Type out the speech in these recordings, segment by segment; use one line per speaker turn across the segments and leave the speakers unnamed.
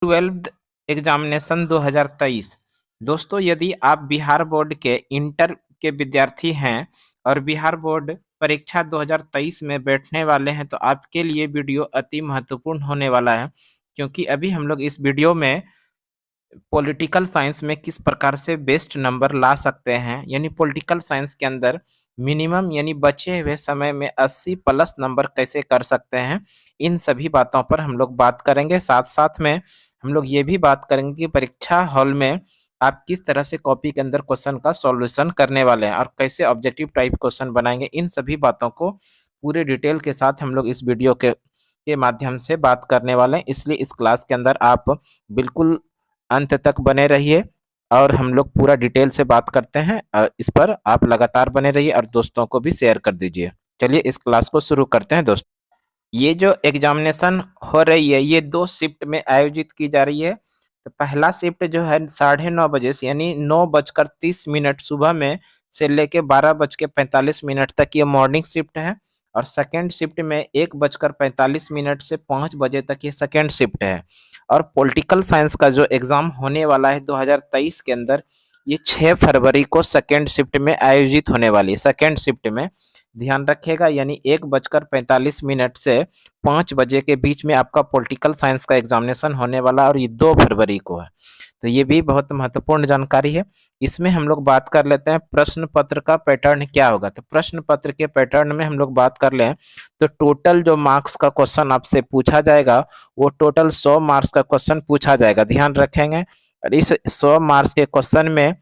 Twelfth examination 2023। दोस्तों, यदि आप बिहार बोर्ड के इंटर के विद्यार्थी हैं और बिहार बोर्ड परीक्षा 2023 में बैठने वाले हैं तो आपके लिए वीडियो अति महत्वपूर्ण होने वाला है, क्योंकि अभी हम लोग इस वीडियो में पॉलिटिकल साइंस में किस प्रकार से बेस्ट नंबर ला सकते हैं, यानी पॉलिटिकल साइंस के अंदर मिनिमम यानी बचे हुए समय में 80 प्लस नंबर कैसे कर सकते हैं। इन सभी बातों पर हम लोग बात करेंगे। साथ साथ में हम लोग ये भी बात करेंगे कि परीक्षा हॉल में आप किस तरह से कॉपी के अंदर क्वेश्चन का सॉल्यूशन करने वाले हैं और कैसे ऑब्जेक्टिव टाइप क्वेश्चन बनाएंगे। इन सभी बातों को पूरे डिटेल के साथ हम लोग इस वीडियो के माध्यम से बात करने वाले हैं, इसलिए इस क्लास के अंदर आप बिल्कुल अंत तक बने रहिए और हम लोग पूरा डिटेल से बात करते हैं। इस पर आप लगातार बने रहिए और दोस्तों को भी शेयर कर दीजिए। चलिए इस क्लास को शुरू करते हैं दोस्तों। ये जो एग्जामिनेशन हो रही है ये 2 शिफ्ट में आयोजित की जा रही है। तो पहला शिफ्ट जो है 9:30 से यानी 9:30 सुबह में से लेके 12:45 तक ये मॉर्निंग शिफ्ट है। और सेकेंड शिफ्ट में 1:45 से 5 बजे तक ये सेकेंड शिफ्ट है। और पॉलिटिकल साइंस का जो एग्जाम होने वाला है 2023 के अंदर, ये 6 फरवरी को सेकेंड शिफ्ट में आयोजित होने वाली है। सेकेंड शिफ्ट में ध्यान रखिएगा, यानी 1:45 से 5 बजे के बीच में आपका पॉलिटिकल साइंस का एग्जामिनेशन होने वाला और ये 2 फरवरी को है। तो ये भी बहुत महत्वपूर्ण जानकारी है। इसमें हम लोग बात कर लेते हैं प्रश्न पत्र का पैटर्न क्या होगा। तो प्रश्न पत्र के पैटर्न में हम लोग बात कर लें तो टोटल जो मार्क्स का क्वेश्चन आपसे पूछा जाएगा वो टोटल 100 मार्क्स का क्वेश्चन पूछा जाएगा, ध्यान रखेंगे। और इस 100 मार्क्स के क्वेश्चन में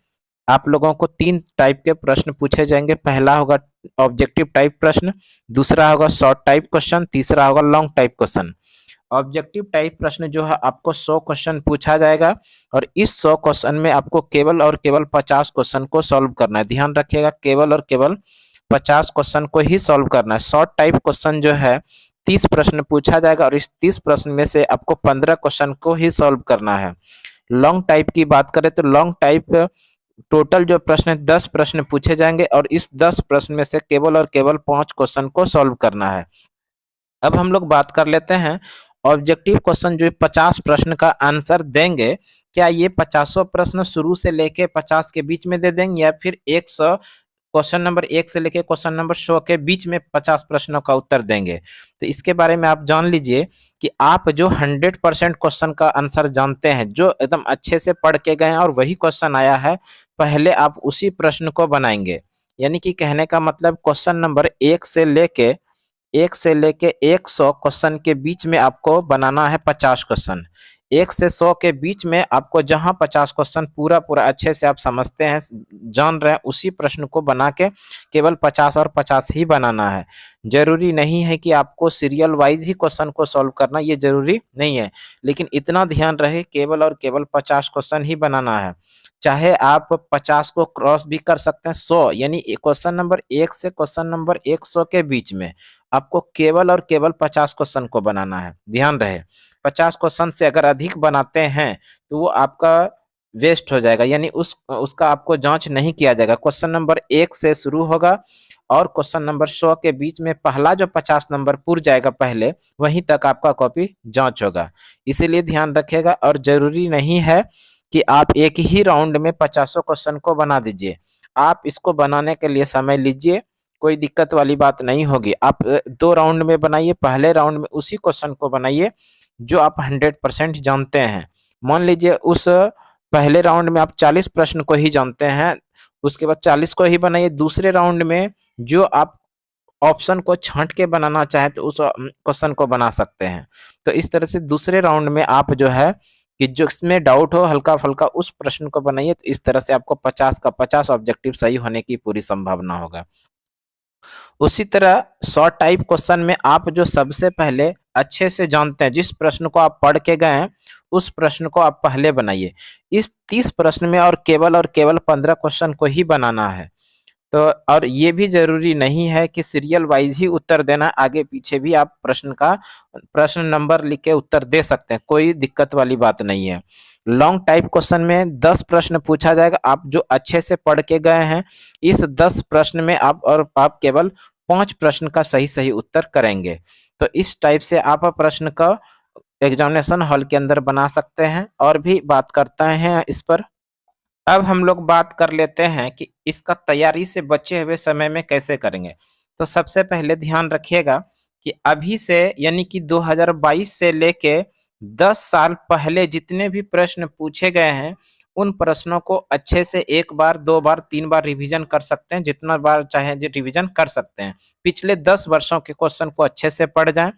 आप लोगों को 3 टाइप के प्रश्न पूछे जाएंगे। पहला होगा ऑब्जेक्टिव टाइप प्रश्न, दूसरा होगा शॉर्ट टाइप क्वेश्चन, तीसरा होगा long type question. Objective type प्रश्न जो है आपको 100 क्वेश्चन पूछा जाएगा और इस 100 क्वेश्चन में आपको केवल और केवल 50 क्वेश्चन को सॉल्व करना है। ध्यान रखिएगा, केवल और केवल 50 क्वेश्चन को ही सॉल्व करना है। शॉर्ट टाइप क्वेश्चन जो है 30 प्रश्न पूछा जाएगा और इस 30 प्रश्न में से आपको 15 क्वेश्चन को ही सॉल्व करना है। लॉन्ग टाइप की बात करें तो लॉन्ग टाइप टोटल जो प्रश्न 10 प्रश्न पूछे जाएंगे और इस 10 प्रश्न में से केवल और केवल 5 क्वेश्चन को सॉल्व करना है। अब हम लोग बात कर लेते हैं ऑब्जेक्टिव क्वेश्चन जो 50 प्रश्न का आंसर देंगे, क्या ये 50 प्रश्न शुरू से लेके 50 के बीच में दे देंगे या फिर 100 क्वेश्चन नंबर 1 से लेके क्वेश्चन नंबर 100 के बीच में 50 प्रश्नों का उत्तर देंगे। तो इसके बारे में आप जान लीजिए कि आप जो 100% क्वेश्चन का आंसर जानते हैं, जो एकदम अच्छे से पढ़ के गए हैं और वही क्वेश्चन आया है, पहले आप उसी प्रश्न को बनाएंगे। यानी कि कहने का मतलब क्वेश्चन नंबर 1 से लेके 100 क्वेश्चन के बीच में आपको बनाना है 50 क्वेश्चन। 1 से 100 के बीच में आपको जहां 50 क्वेश्चन पूरा पूरा अच्छे से आप समझते हैं, जान रहे हैं, उसी प्रश्न को बना के केवल 50 और 50 ही बनाना है। जरूरी नहीं है कि आपको सीरियल वाइज ही क्वेश्चन को सॉल्व करना, ये जरूरी नहीं है। लेकिन इतना ध्यान रहे केवल और केवल 50 क्वेश्चन ही बनाना है। चाहे आप 50 को क्रॉस भी कर सकते हैं 100, यानी क्वेश्चन नंबर 1 से क्वेश्चन नंबर 100 के बीच में आपको केवल और केवल 50 क्वेश्चन को बनाना है। ध्यान रहे 50 क्वेश्चन से अगर अधिक बनाते हैं तो वो आपका वेस्ट हो जाएगा, यानी उसका आपको जांच नहीं किया जाएगा। क्वेश्चन नंबर 1 से शुरू होगा और क्वेश्चन नंबर 100 के बीच में पहला जो 50 नंबर पूर जाएगा पहले, वहीं तक आपका कॉपी जांच होगा। इसीलिए ध्यान रखिएगा। और जरूरी नहीं है कि आप एक ही राउंड में 50 क्वेश्चन को बना दीजिए। आप इसको बनाने के लिए समय लीजिए, कोई दिक्कत वाली बात नहीं होगी। आप 2 राउंड में बनाइए, पहले राउंड में उसी क्वेश्चन को बनाइए जो आप 100% जानते हैं। मान लीजिए उस पहले राउंड में आप 40 प्रश्न को ही जानते हैं, उसके बाद 40 को ही बनाइए। दूसरे राउंड में जो आप ऑप्शन को छांट के बनाना चाहें तो उस क्वेश्चन को बना सकते हैं। तो इस तरह से दूसरे राउंड में आप जो है कि जो इसमें डाउट हो हल्का फुल्का उस प्रश्न को बनाइए। तो इस तरह से आपको 50 का 50 ऑब्जेक्टिव सही होने की पूरी संभावना होगा। उसी तरह शॉर्ट टाइप क्वेश्चन में आप जो सबसे पहले अच्छे से जानते हैं, जिस प्रश्न को आप पढ़ के गए हैं उस प्रश्न को आप पहले बनाइए। इस 30 प्रश्न में और केवल 15 क्वेश्चन को ही बनाना है। तो और ये भी जरूरी नहीं है कि सीरियल वाइज ही उत्तर देना, आगे पीछे भी आप प्रश्न नंबर लिख के उत्तर दे सकते हैं, कोई दिक्कत वाली बात नहीं है। लॉन्ग टाइप क्वेश्चन में 10 प्रश्न पूछा जाएगा। आप जो अच्छे से पढ़ के गए हैं इस 10 प्रश्न में आप केवल 5 प्रश्न का सही सही उत्तर करेंगे। तो इस टाइप से आप प्रश्न का एग्जामिनेशन हॉल के अंदर बना सकते हैं और भी बात करते हैं इस पर। अब हम लोग बात कर लेते हैं कि इसका तैयारी से बचे हुए समय में कैसे करेंगे। तो सबसे पहले ध्यान रखिएगा कि अभी से यानी कि 2022 से लेके 10 साल पहले जितने भी प्रश्न पूछे गए हैं उन प्रश्नों को अच्छे से एक बार, दो बार, तीन बार रिवीजन कर सकते हैं, जितना बार चाहे रिवीजन कर सकते हैं। पिछले 10 वर्षों के क्वेश्चन को अच्छे से पढ़ जाएं।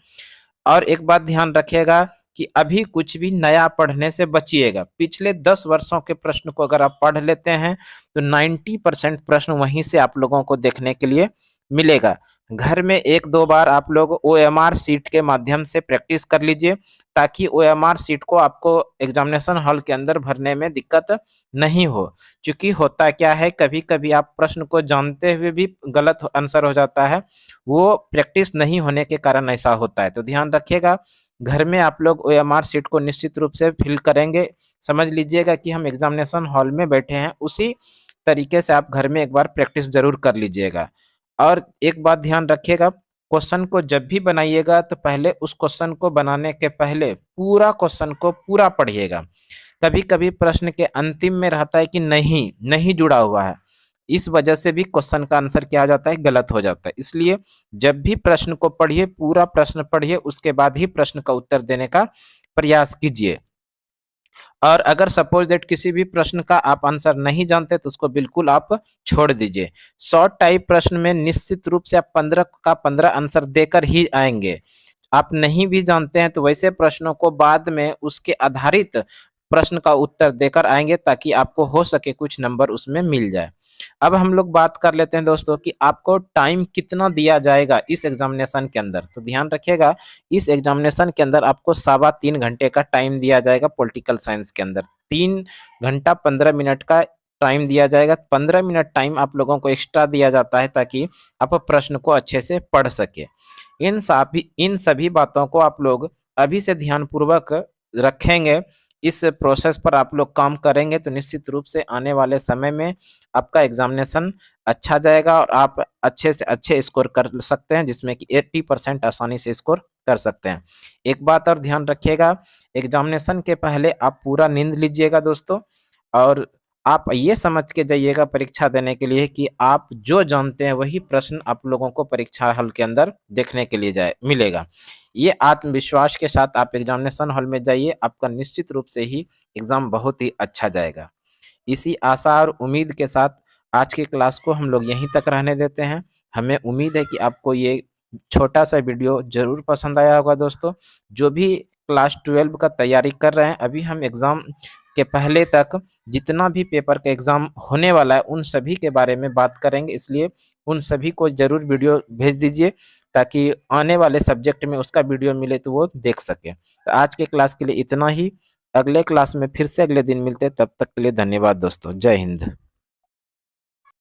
और एक बात ध्यान रखिएगा कि अभी कुछ भी नया पढ़ने से बचिएगा। पिछले 10 वर्षों के प्रश्न को अगर आप पढ़ लेते हैं तो 90% प्रश्न वहीं से आप लोगों को देखने के लिए मिलेगा। घर में एक दो बार आप लोग ओएमआर शीट के माध्यम से प्रैक्टिस कर लीजिए, ताकि ओएमआर शीट को आपको एग्जामिनेशन हॉल के अंदर भरने में दिक्कत नहीं हो। क्योंकि होता क्या है, कभी कभी आप प्रश्न को जानते हुए भी गलत आंसर हो जाता है, वो प्रैक्टिस नहीं होने के कारण ऐसा होता है। तो ध्यान रखिएगा, घर में आप लोग ओएमआर शीट को निश्चित रूप से फिल करेंगे। समझ लीजिएगा कि हम एग्जामिनेशन हॉल में बैठे हैं, उसी तरीके से आप घर में एक बार प्रैक्टिस जरूर कर लीजिएगा। और एक बात ध्यान रखिएगा, क्वेश्चन को जब भी बनाइएगा तो पहले उस क्वेश्चन को बनाने के पहले पूरा क्वेश्चन को पूरा पढ़िएगा। कभी कभी प्रश्न के अंतिम में रहता है कि नहीं नहीं जुड़ा हुआ है, इस वजह से भी क्वेश्चन का आंसर क्या हो जाता है, गलत हो जाता है। इसलिए जब भी प्रश्न को पढ़िए, पूरा प्रश्न पढ़िए, उसके बाद ही प्रश्न का उत्तर देने का प्रयास कीजिए। और अगर सपोज दैट किसी भी प्रश्न का आप आंसर नहीं जानते तो उसको बिल्कुल आप छोड़ दीजिए। शॉर्ट टाइप प्रश्न में निश्चित रूप से आप 15 का 15 आंसर देकर ही आएंगे। आप नहीं भी जानते हैं तो वैसे प्रश्नों को बाद में उसके आधारित प्रश्न का उत्तर देकर आएंगे, ताकि आपको हो सके कुछ नंबर उसमें मिल जाए। अब हम लोग बात कर लेते हैं दोस्तों कि आपको टाइम कितना दिया जाएगा इस एग्जामिनेशन के अंदर। तो ध्यान रखिएगा, इस एग्जामिनेशन के अंदर आपको 3.25 घंटे का टाइम दिया जाएगा। पॉलिटिकल साइंस के अंदर 3 घंटा 15 मिनट का टाइम दिया जाएगा। 15 मिनट टाइम आप लोगों को एक्स्ट्रा दिया जाता है ताकि आप प्रश्न को अच्छे से पढ़ सके। इन सभी बातों को आप लोग अभी से ध्यानपूर्वक रखेंगे, इस प्रोसेस पर आप लोग काम करेंगे तो निश्चित रूप से आने वाले समय में आपका एग्जामिनेशन अच्छा जाएगा और आप अच्छे से अच्छे स्कोर कर सकते हैं, जिसमें कि 80% आसानी से स्कोर कर सकते हैं। एक बात और ध्यान रखिएगा, एग्जामिनेशन के पहले आप पूरा नींद लीजिएगा दोस्तों, और आप ये समझ के जाइएगा परीक्षा देने के लिए कि आप जो जानते हैं वही प्रश्न आप लोगों को परीक्षा हॉल के अंदर देखने के लिए मिलेगा। ये आत्मविश्वास के साथ आप एग्जामिनेशन हॉल में जाइए, आपका निश्चित रूप से ही एग्जाम बहुत ही अच्छा जाएगा। इसी आशा और उम्मीद के साथ आज की क्लास को हम लोग यहीं तक रहने देते हैं। हमें उम्मीद है कि आपको ये छोटा सा वीडियो जरूर पसंद आया होगा दोस्तों। जो भी क्लास 12 का तैयारी कर रहे हैं, अभी हम एग्ज़ाम के पहले तक जितना भी पेपर का एग्ज़ाम होने वाला है उन सभी के बारे में बात करेंगे, इसलिए उन सभी को ज़रूर वीडियो भेज दीजिए ताकि आने वाले सब्जेक्ट में उसका वीडियो मिले तो वो देख सके। तो आज के क्लास के लिए इतना ही। अगले क्लास में फिर से अगले दिन मिलते हैं, तब तक के लिए धन्यवाद दोस्तों। जय हिंद।